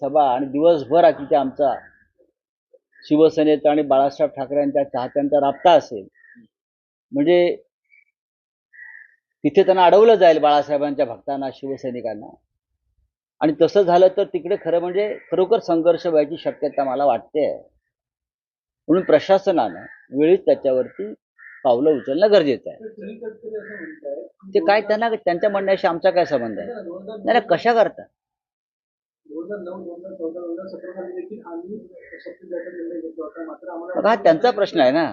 सभा आणि दिवसभर तिथे आमचा शिवसेनेचा आणि बाळासाहेब ठाकरे यांच्या चाहत्यांचा राबता असेल, म्हणजे तिथे त्यांना अडवलं जाईल बाळासाहेबांच्या भक्तांना, शिवसैनिकांना. आणि तसं झालं तर तिकडे खरं म्हणजे खरोखर संघर्ष व्हायची शक्यता मला वाटते. म्हणून प्रशासनानं वेळीच त्याच्यावरती पावलं उचलणं गरजेचं आहे. ते काय त्यांना त्यांच्या म्हणण्याशी आमचा काय संबंध आहे? नाही कशा करता? हा त्यांचा प्रश्न आहे ना.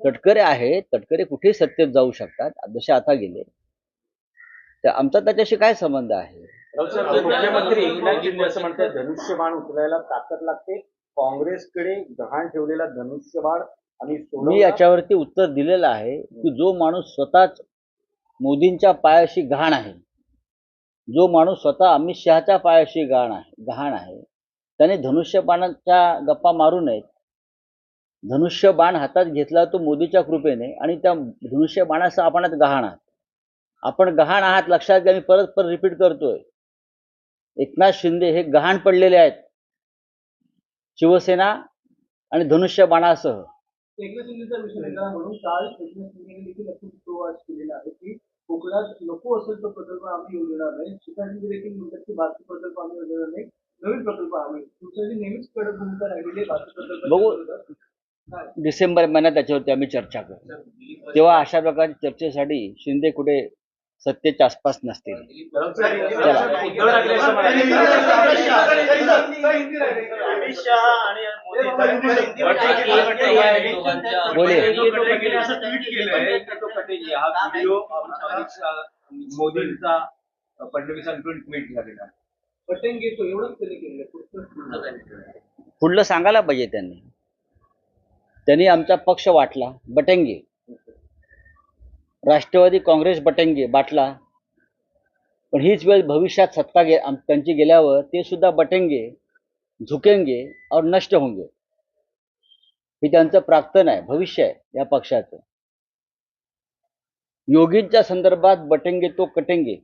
तटकरे आहेत, तटकरे कुठेही सत्तेत जाऊ शकतात, जसे आता गेले. तर आमचा त्याच्याशी काय संबंध आहे? मुख्यमंत्री असं म्हणतात धनुष्यबाण उचलायला ताकद लागते, काँग्रेसकडे गहाण ठेवलेला धनुष्यबाण. आणि मी याच्यावरती उत्तर दिलेलं आहे की जो माणूस स्वतःच मोदींच्या पायाशी गहाण आहे, जो माणूस स्वतः अमित शहाच्या पायाशी गहाण आहे, त्याने धनुष्यबाणाच्या गप्पा मारू नयेत. धनुष्यबाण हातात घेतला तो मोदीच्या कृपेने, आणि त्या धनुष्यबाणासह आपणच गहाण आहात. आपण गहाण आहात लक्षात घ्या. मी परत परत रिपीट करतोय, एकनाथ शिंदे हे गहाण पडलेले आहेत शिवसेना आणि धनुष्यबाणासह. एकनाथ शिंदेचा विषय वेगळा म्हणून काल एकनाथ शिंदेने देखील असा केलेला आहे की कोकणात नको असेल तो प्रकल्प आम्ही येऊ देणार नाही. शिवसेनेचे देखील म्हणतात की बाकी प्रकल्प आम्ही येऊ देणार नाही, नवीन प्रकल्प आम्ही. शिवसेनेची नेहमीच कडक भूमिका राहिलेली आहे बाकी प्रकल्प. बघू, डिसेंबर महिन्यात त्याच्यावरती आम्ही चर्चा करू, तेव्हा अशा प्रकारच्या चर्चेसाठी शिंदे कुठे सत्तेच्या आसपास नसतील. चला, बोले. मोदींचा फडणवीसांकडून ट्विट झालेला पटेंगे तो एवढंच त्यांनी केलेलं. पुढलं सांगायला पाहिजे त्यांनी आमचा पक्ष वाटला, बटेंगे. राष्ट्रवादी काँग्रेस बटेंगे बाटला, पण हीच वेळ भविष्यात सत्ता त्यांची गेल्यावर ते सुद्धा बटेंगे, झुकेंगे और नष्ट होंगे. हे त्यांचं प्राक्तन आहे, भविष्य आहे या पक्षाचं. योगींच्या संदर्भात बटेंगे तो कटेंगे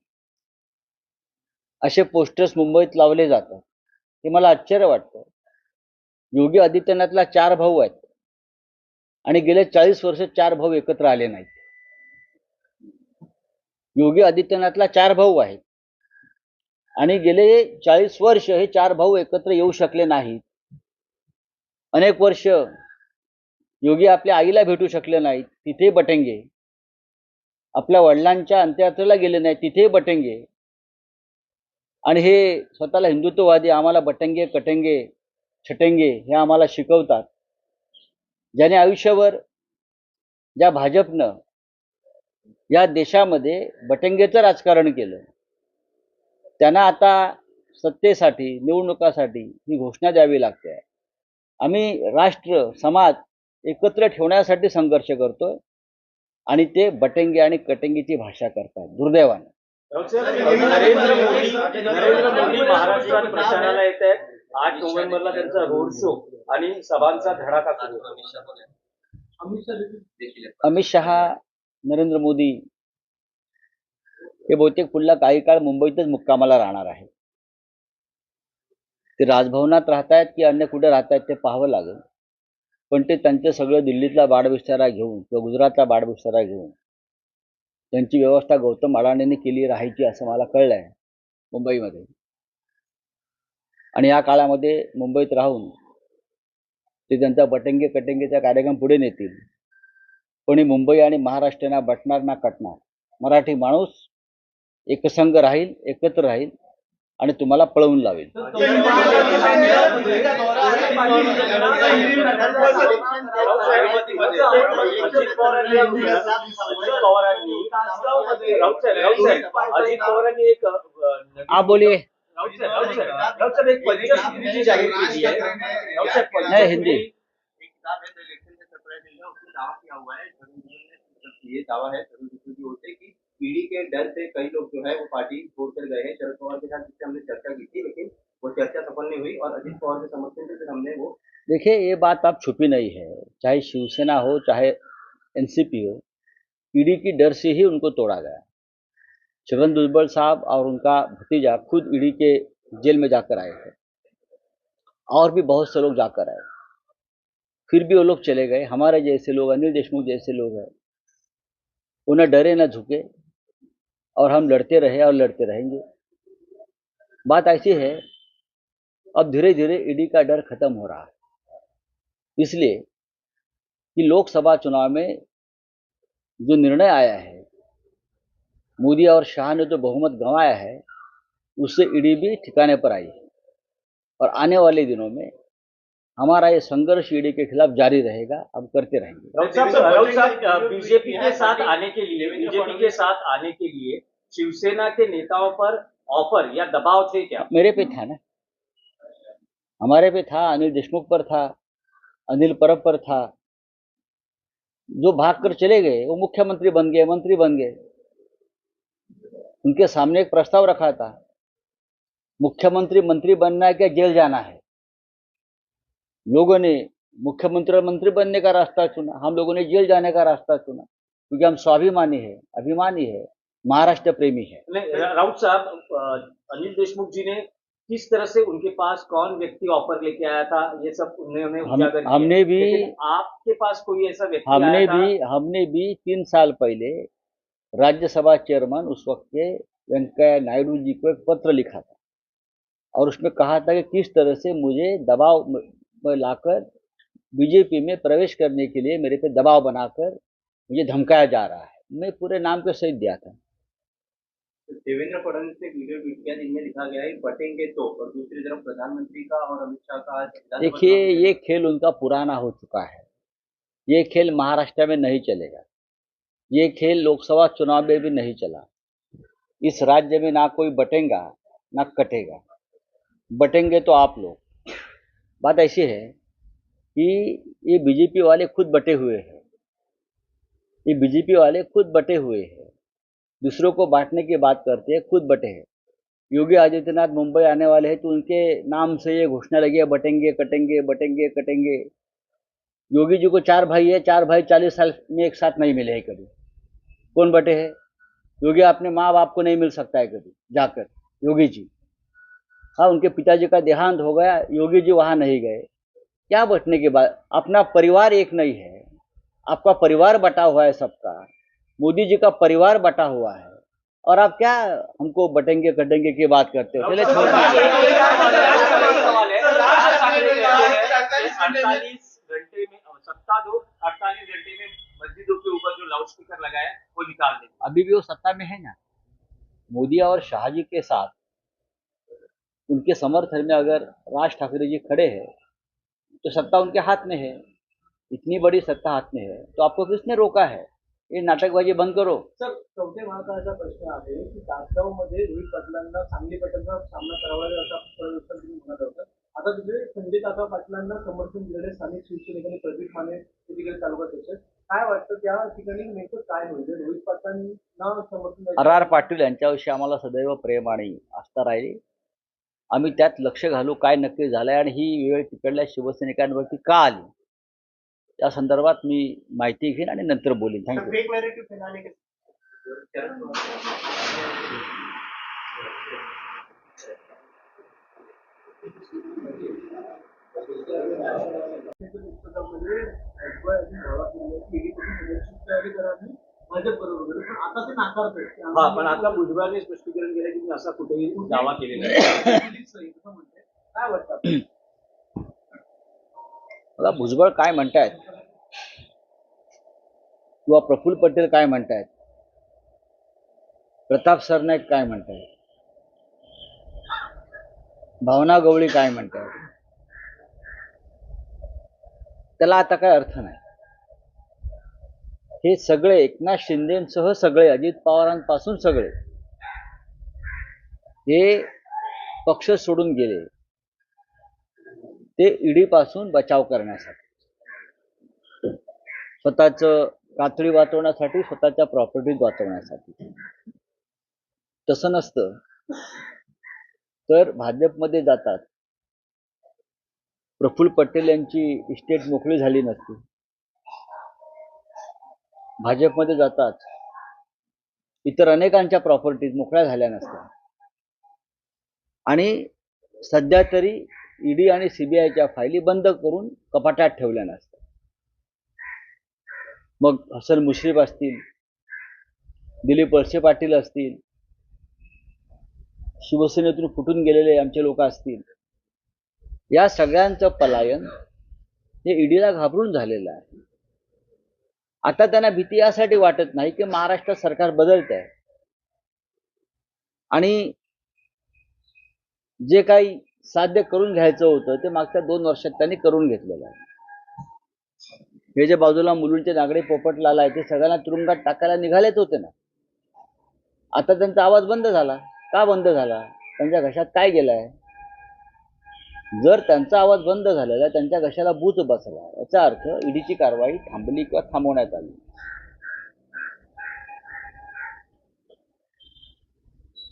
असे पोस्टर्स मुंबईत लावले जातात. हे मला आश्चर्य वाटतं. योगी आदित्यनाथला 4 भाऊ आहेत आणि गेले 40 वर्ष 4 भाऊ एकत्र आले नाहीत. योगी आदित्यनाथला 4 भाऊ आहेत आणि गेले 40 वर्ष हे 4 भाऊ एकत्र येऊ शकले नाहीत. अनेक वर्ष योगी आपल्या आईला भेटू शकले नाहीत, तिथे बटेंगे. आपल्या वडिलांच्या अंत्ययात्रेला गेले नाहीत, तिथे बटेंगे. आणि हे स्वतःला हिंदुत्ववादी, आम्हाला बटेंगे कटेंगे छटेंगे हे आम्हाला शिकवतात. ज्याने आयुष्यभर, ज्या भाजपनं या देशामध्ये बटेंगेचं राजकारण केलं, त्यांना आता सत्तेसाठी, निवडणुकासाठी ही घोषणा द्यावी लागते. आम्ही राष्ट्र समाज एकत्र ठेवण्यासाठी संघर्ष करतोय आणि ते बटेंगे आणि कटेंगेची भाषा करतात, दुर्दैवाने. नरेंद्र मोदी महाराष्ट्रात प्रचाराला येत आहेत. 8 नोव्हेंबरला त्यांचा रोड शो आणि सभांचा धडाका सुरू. अमित शहा, नरेंद्र मोदी हे बहुतेक पुढला काही काळ मुंबईतच मुक्कामाला राहणार आहे. ते राजभवनात राहतायत की अन्य कुठे राहतायत ते पाहावं लागेल. पण ते त्यांचं सगळं दिल्लीतला बाडबिस्तारा घेऊन किंवा गुजरातला बाडबिस्तारा घेऊन त्यांची व्यवस्था गौतम अडाणींनी केली राहायची असं मला कळलंय मुंबईमध्ये. आणि या काळामध्ये मुंबईत राहून ते त्यांचा बटेंगे कटेंगेचा कार्यक्रम पुढे नेतील. कोणी मुंबई आणि महाराष्ट्रांना बटणार ना कटणार. मराठी माणूस एकसंघ राहील, एकत्र राहील आणि तुम्हाला पळवून लावेल. आप बोलिए. नहीं, हिंदी. ये दावा है कि ईडी के डर से कई लोग जो है वो पार्टी छोड़कर गए हैं. शरद पवार के साथ जिससे हमने चर्चा की थी, लेकिन वो चर्चा सफल नहीं हुई और अजित पवार के समर्थन से फिर हमने वो. देखिए, ये बात आप छुपी नहीं है, चाहे शिवसेना हो चाहे एनसीपी हो, ईडी की डर से ही उनको तोड़ा गया. छगन भुजबल साहब और उनका भतीजा खुद ईडी के जेल में जाकर आए थे. और भी बहुत से लोग जाकर आए, फिर भी वो लोग चले गए। हमारे जैसे लोग, अनिल देशमुख जैसे लोग हैं, उन्हें डरे न झुके और हम लड़ते रहे और लड़ते रहेंगे। बात ऐसी है, अब धीरे धीरे ईडी का डर खत्म हो रहा है, इसलिए कि लोकसभा चुनाव में जो निर्णय आया है, मोदी और शाह ने जो बहुमत गंवाया है, उससे ईडी भी ठिकाने पर आई है। और आने वाले दिनों में हमारा ये संघर्ष ईडी के खिलाफ जारी रहेगा, हम करते रहेंगे। राउत साहब, बीजेपी के साथ आने के लिए शिवसेना के नेताओं पर ऑफर या दबाव थे क्या? मेरे पे था ना, हमारे पे था, अनिल देशमुख पर था, अनिल परब पर था। जो भाग कर चले गए वो मुख्यमंत्री बन गए, मंत्री बन गए। उनके सामने एक प्रस्ताव रखा था, मुख्यमंत्री मंत्री बनना है क्या जेल जाना है। लोगों ने मुख्यमंत्री और मंत्री बनने का रास्ता चुना, हम लोगों ने जेल जाने का रास्ता चुना, क्योंकि हम स्वाभिमानी है, अभिमानी है, महाराष्ट्र प्रेमी है। राउत साहब, अनिल देशमुख जी ने किस तरह से उनके पास कौन व्यक्ति ऑफर लेके आया था, ये सब उन्होंने उजागर किया। हमने भी, लेकिन आपके पास कोई ऐसा व्यक्ति आया था? हमने भी 3 साल पहले राज्यसभा चेयरमैन उस वक्त के वेंकैया नायडू जी को एक पत्र लिखा था और उसमें कहा था कि किस तरह से मुझे दबाव में लाकर बीजेपी में प्रवेश करने के लिए मेरे पे दबाव बनाकर मुझे धमकाया जा रहा है। मैं पूरे नाम के सहित दिया था। देवेंद्र फडणवीस ने वीडियो ट्वीट किया जिनमें लिखा गया है बटेंगे तो, और दूसरी तरफ प्रधानमंत्री का और अमित शाह का आज देखिए, ये खेल उनका पुराना हो चुका है। ये खेल महाराष्ट्र में नहीं चलेगा, ये खेल लोकसभा चुनाव में भी नहीं चला। इस राज्य में ना कोई बटेगा ना कटेगा। बटेंगे तो आप लोग। बात ऐसी है कि ये बीजेपी वाले खुद बटे हुए हैं, ये बीजेपी वाले खुद बटे हुए हैं, दूसरों को बांटने की बात करते हैं, खुद बटे हैं। योगी आदित्यनाथ मुंबई आने वाले हैं तो उनके नाम से ये घोषणा लगी है, बटेंगे कटेंगे, बटेंगे कटेंगे। योगी जी को 4 भाई है, 4 भाई 40 साल में एक साथ नहीं मिले हैं कभी। कौन बटे हैं? योगी अपने माँ बाप को नहीं मिल सकता है कभी जाकर, योगी जी। हाँ, उनके पिताजी का देहांत हो गया, योगी जी वहां नहीं गए। क्या बटने के बाद? अपना परिवार एक नहीं है, आपका परिवार बटा हुआ है सबका। मोदी जी का परिवार बटा हुआ है और आप क्या हमको बटेंगे कटेंगे की बात करते हो? चले छोड़ दीजिए। 48 घंटे में मस्जिदों के ऊपर जो लाउड स्पीकर लगाया वो निकाल देंगे। अभी भी वो सत्ता में है ना। मोदी और शाह जी के साथ उनके समर्थन में अगर राज ठाकरे जी खड़े हैं तो सत्ता उनके हाथ में है। इतनी बड़ी सत्ता हाथ में है तो आपको किसने रोका है? ये नाटकबाजी बंद करो। सर, चौथे महाकाचा प्रश्न आहे की तासगावमध्ये रोहित पाटलांना सांगली पॅटर्नचा सामना करावा लागेल असा उत्तर तुम्ही म्हणत होता. आता तिथे संजय काका पाटलांना समर्थन दिलेले स्थानिक शिवसेनेकडे प्रदीप माने तिकडे तालुकाध्यक्ष. काय वाटतं त्या ठिकाणी नेमकं काय होईल? रोहित पाटलांना समर्थन आर पाटील यांच्याविषयी आम्हाला सदैव प्रेम आणि आस्था राहिली. आम्ही त्यात लक्ष घालू काय नक्की झालंय आणि ही वेळ तिकडल्या शिवसैनिकांवरती का आली या संदर्भात मी माहिती घेईन आणि नंतर बोलीन. थँक्यू. फेक नैरेटिव फैलाने के पुस्तकामध्ये तयारी करावी भाजप बरोबर, पण आता ते नाकारतात. हा, पण आता भुजबळांनी स्पष्टीकरण केलं की मी असा कुठेही दावा केलेला नाही. काय वाटतं? बघा, भुजबळ काय म्हणतायत किंवा प्रफुल्ल पटेल काय म्हणतायत, प्रताप सरनाईक काय म्हणतायत, भावना गवळी काय म्हणतायत, त्याला आता काय अर्थ नाही. हे सगळे एकनाथ शिंदेसह सगळे, अजित पवारांपासून सगळे हे पक्ष सोडून गेले ते ईडी पासून बचाव करण्यासाठी, स्वतःचं कातडी वाचवण्यासाठी, स्वतःच्या प्रॉपर्टीज वाचवण्यासाठी. तसं नसतं तर भाजपमध्ये जातात. प्रफुल्ल पटेल यांची इस्टेट मोकळी झाली नसती. भाजपमध्ये जातात इतर अनेकांच्या प्रॉपर्टीज मोकळ्या झाल्या नसत्या. आणि सध्या तरी ईडी आणि सीबीआयच्या फायली बंद करून कपाटात ठेवल्या नसतात. मग हसन मुश्रीफ असतील, दिलीप वळसे पाटील असतील, शिवसेनेतून फुटून गेलेले आमचे लोक असतील, या सगळ्यांचं पलायन हे ईडीला घाबरून झालेलं आहे. आता त्यांना भीती यासाठी वाटत नाही की महाराष्ट्र सरकार बदलत आहे आणि जे काही साध्य करून घ्यायचं होतं ते मागच्या 2 वर्षात त्यांनी करून घेतलेलं आहे. हे जे बाजूला मुलुंडचे नागडे पोपटलाल आहे ते सगळ्यांना तुरुंगात टाकायला निघालेच होते ना. आता त्यांचा आवाज बंद झाला. का बंद झाला? त्यांच्या घशात काय गेलाय? जर त्यांचा आवाज बंद झालेला, त्यांच्या घशाला बूच बसला, याचा अर्थ ईडीची कारवाई थांबली किंवा थांबवण्यात आली.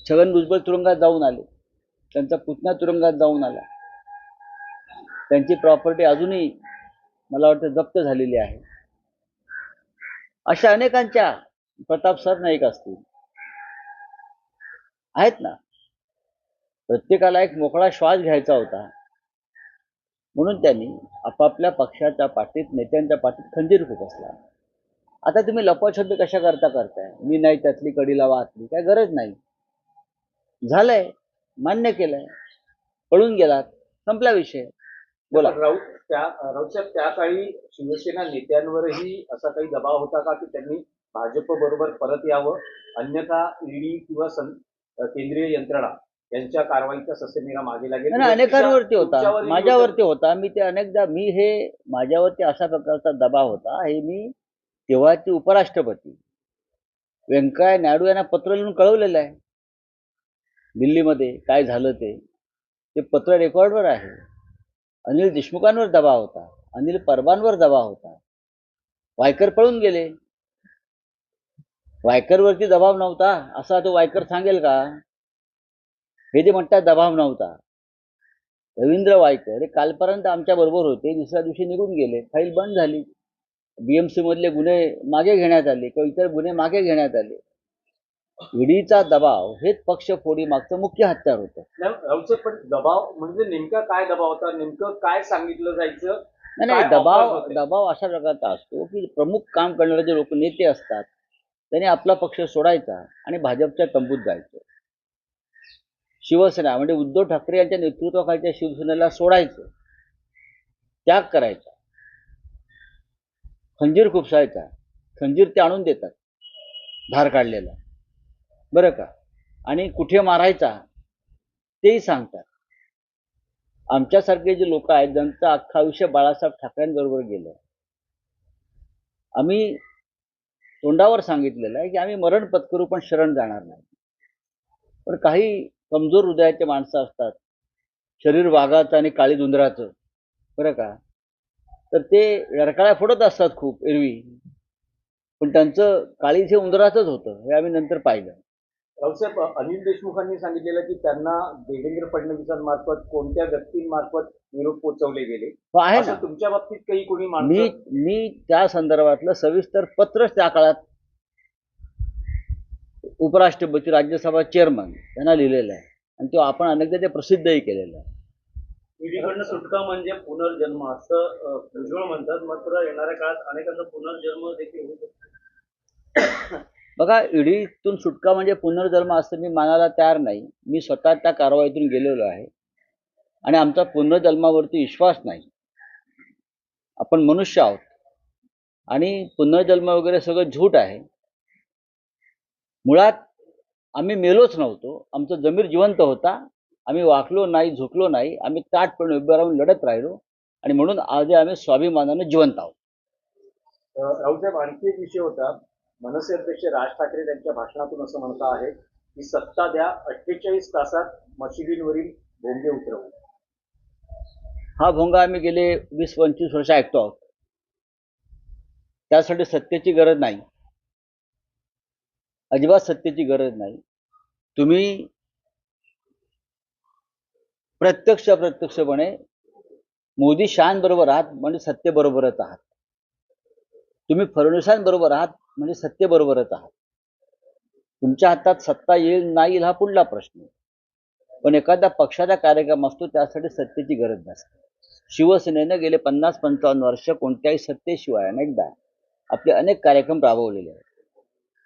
छगन भुजबळ तुरुंगात जाऊन आले, त्यांचा पुतण्या तुरुंगात जाऊन आला, त्यांची प्रॉपर्टी अजूनही मला वाटतं जप्त झालेली आहे. अशा अनेकांच्या, प्रताप सरनाईक असतील, आहेत ना. प्रत्येकाला एक मोकळा श्वास घ्यायचा होता म्हणून त्यांनी आपापल्या पक्षाच्या पाठीत, नेत्यांच्या पाठीत खंजीर खुपसला. आता तुम्ही लपवाछपवी कशा करताय? मी नाही त्यातली कडी लावा आतली, काय गरज नाही. झालंय, मान्य केलंय, पळून गेलात, संपला विषय. बोला. राऊत साहेब, त्या काळी शिवसेना नेत्यांवरही असा काही दबाव होता का की त्यांनी भाजप बरोबर परत यावं, अन्यथा ईडी किंवा केंद्रीय यंत्रणा यांच्या कारवाईचा ससेमिरा मागे लागेल? अनेकांवरती होता, माझ्यावरती होता. मी ते अनेकदा, हे माझ्यावरती अशा प्रकारचा दबाव होता. हे मी तेव्हाचे उपराष्ट्रपती व्यंकय्या नायडू यांना पत्र लिहून कळवलेलं आहे. दिल्लीमध्ये काय झालं ते पत्र रेकॉर्डवर आहे. अनिल देशमुखांवर दबाव होता, अनिल परबांवर दबाव होता. वायकर पळून गेले, वायकरवरती दबाव नव्हता असा तो वायकर सांगेल का? हे जे म्हणतात दबाव नव्हता, रवींद्र वायकर हे कालपर्यंत आमच्या बरोबर होते, दुसऱ्या दिवशी निघून गेले, फाईल बंद झाली, बीएमसी मधले गुन्हे मागे घेण्यात आले किंवा इतर गुन्हे मागे घेण्यात आले. ईडीचा दबाव हेच पक्षफोडी मागचं मुख्य हत्यार होतं. राऊत, पण दबाव म्हणजे नेमका काय दबाव होता? नेमकं काय सांगितलं जायचं? नाही, दबाव अशा प्रकारचा असतो की प्रमुख काम करणारे जे लोक, नेते असतात, त्यांनी आपला पक्ष सोडायचा आणि भाजपच्या तंबूत जायचं. शिवसेना म्हणजे उद्धव ठाकरे यांच्या नेतृत्वाखालच्या शिवसेनेला सोडायचं, त्याग करायचा, खंजीर खुपसायचा. खंजीर ते आणून देतात, धार काढलेला, बरं का, आणि कुठे मारायचा तेही सांगतात. आमच्यासारखे जे लोक आहेत ज्यांचं अख्खं आयुष्य बाळासाहेब ठाकरेंबरोबर गेलं, आम्ही तोंडावर सांगितलेलं आहे की आम्ही मरण पत्करू पण शरण जाणार नाही. पण काही कमजोर हृदयाचे माणसं असतात, शरीर वाघाचं आणि काळी धुंदराचं, बरं का, तर ते ररकाळ्या फोडत असतात खूप एरवी, पण त्यांचं काळीच हे उंदराचंच होतं, हे आम्ही नंतर पाहिलं. राऊसाहेब, अनिल देशमुखांनी सांगितलेलं की त्यांना देवेंद्र फडणवीसांमार्फत कोणत्या व्यक्तींमार्फत निरोप पोहोचवले गेले आहे असं ना. तुमच्या बाबतीत काही कोणी माणसं? मी त्या संदर्भातलं सविस्तर पत्रच त्या काळात उपराष्ट्रपती, राज्यसभा चेअरमन यांना लिहिलेलं आहे आणि तो आपण अनेकदा ते प्रसिद्धही केलेलं आहे. ईडीकडनं सुटका म्हणजे पुनर्जन्म असं भुजबळ म्हणतात, मात्र येणाऱ्या काळात अनेकांचा पुनर्जन्म देखील होऊ शकतो. बघा, ईडीतून सुटका म्हणजे पुनर्जन्म असं मी मानायला तयार नाही. मी स्वतः त्या कारवाईतून गेलेलो आहे आणि आमचा पुनर्जन्मावरती विश्वास नाही. आपण मनुष्य आहोत आणि पुनर्जन्म वगैरे सगळं झूट आहे. मुळात आम्ही मेलोच नव्हतो, आमचं जमीर जिवंत होता. आम्ही वाकलो नाही, झुकलो नाही, आम्ही ताटपणे उभे राहून लढत राहिलो आणि म्हणून आज आम्ही स्वाभिमानाने जिवंत आहोत. राऊसाहेब, आणखी एक विषय होता. मनसे अध्यक्ष राज ठाकरे त्यांच्या भाषणातून असं म्हणत आहे की सत्ता द्या, 48 तासात मशिदींवरील भोंगे उतरवू. हा भोंगा आम्ही गेले 20-25 वर्ष ऐकतो आहोत. त्यासाठी सत्तेची गरज नाही, अजिबात सत्तेची गरज नाही. तुम्ही प्रत्यक्षपणे मोदी शहांबरोबर आहात म्हणजे सत्तेबरोबरच आहात. तुम्ही फडणवीसांबरोबर आहात म्हणजे सत्तेबरोबरच आहात. तुमच्या हातात सत्ता येईल नाही हा पुढला प्रश्न. पण एखादा पक्षाचा कार्यक्रम असतो त्यासाठी सत्तेची गरज नसते. शिवसेनेनं गेले 50-55 वर्ष कोणत्याही सत्तेशिवाय अनेकदा आपले अनेक कार्यक्रम राबवलेले आहेत.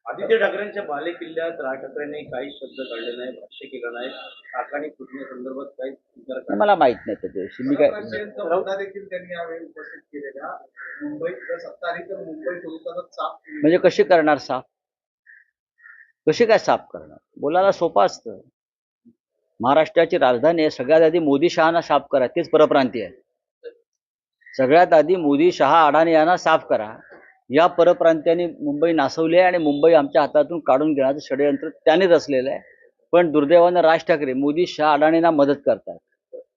आदित्य ठाकरेंच्या बाले किल्ल्यात राज ठाकरेंनी काही शब्द काढले नाही, भाष्य केलं नाही. ठाकरे फुटण्यासंदर्भात काही विचार पण मला माहित नाही त्याच्याविषयी मी काय मुद्दा देखील त्यांनी यावेळी उपस्थित केलेला. मुंबईत जर सत्ता आली तर मुंबई पोलिसांचा साफ म्हणजे कशी करणार साफ? कशी काय साफ करणार? बोलायला सोपं असतं. महाराष्ट्राची राजधानी आहे, सगळ्यात आधी मोदी शहाना साफ करा, तेच परप्रांतीय आहे. सगळ्यात आधी मोदी शहा अडाणी यांना साफ करा. या परप्रांत्याने मुंबई नासवली आहे आणि मुंबई आमच्या हातातून काढून घेण्याचं षडयंत्र त्याने रचलेलं आहे. पण दुर्दैवानं राज ठाकरे मोदी शहा अडाणींना मदत करतात.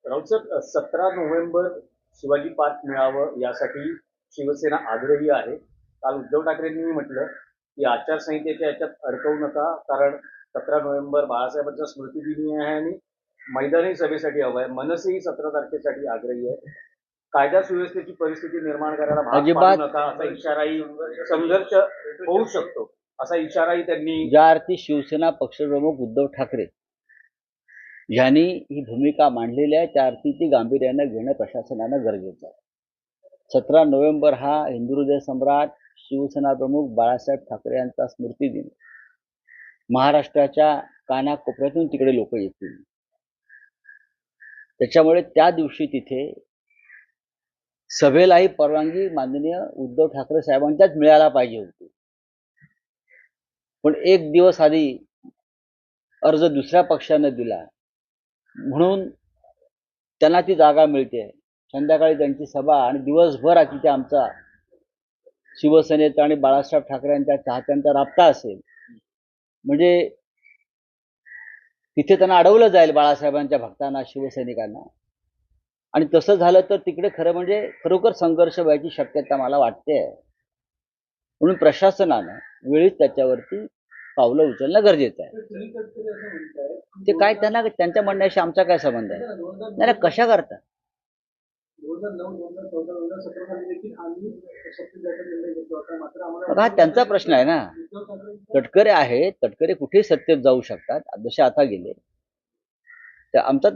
राऊत साहेब, 17 नोव्हेंबर शिवाजी पार्क मिळावं यासाठी शिवसेना आग्रही आहे. काल उद्धव ठाकरेंनी म्हटलं की आचारसंहितेच्या याच्यात अडकवू नका, कारण 17 नोव्हेंबर बाळासाहेबांचा स्मृतिदिनी आहे आणि मैदानी सभेसाठी हवं आहे. मनसेही 17 तारखेसाठी आग्रही आहे. कायदा सुव्यवस्थेची परिस्थिती निर्माण करायला भाग अजिबात- पाडू नका असा इशाराही, संघर्ष होऊ शकतो असा इशाराही त्यांनी. ज्या अर्थी शिवसेना पक्षप्रमुख उद्धव ठाकरे यांनी ही भूमिका मांडलेली आहे त्या अर्थी ती गांभीर्यानं घेणं प्रशासनानं गरजेचं आहे. 17 नोव्हेंबर हा हिंदू हृदय सम्राट शिवसेना प्रमुख बाळासाहेब ठाकरे यांचा स्मृतिदिन. महाराष्ट्राच्या कानाकोपऱ्यातून तिकडे लोक येतील. त्याच्यामुळे त्या दिवशी तिथे सभेलाही परवानगी माननीय उद्धव ठाकरे साहेबांच्याच मिळायला पाहिजे होती. पण एक दिवस आधी अर्ज दुसऱ्या पक्षानं दिला म्हणून त्यांना ती जागा मिळते. संध्याकाळी त्यांची सभा आणि दिवसभर तिथे आमचा शिवसेनेचा आणि बाळासाहेब ठाकरे यांच्या चाहत्यांचा राबता असेल. म्हणजे तिथे त्यांना अडवलं जाईल बाळासाहेबांच्या भक्तांना, शिवसैनिकांना. आणि तसं झालं तर तिकडे खरं म्हणजे खरोखर संघर्ष व्हायची शक्यता मला वाटते. म्हणून प्रशासनानं वेळीच त्याच्यावरती पावलं उचलणं गरजेचं आहे. सुनील तटकरे असं म्हणतायत ते काय त्यांना त्यांच्या म्हणण्याशी आमचा काय संबंध आहे? नाही कशा करता 2009, 2014, 2017 मध्ये देखील आम्ही शक्ती द्यायचा निर्णय घेतला होता. मात्र मग आम्हाला हा त्यांचा प्रश्न आहे ना. उद्धव ठाकरे तटकरे आहेत, तटकरे कुठेही सत्तेत जाऊ शकतात, जसे आता गेले. तर आमचा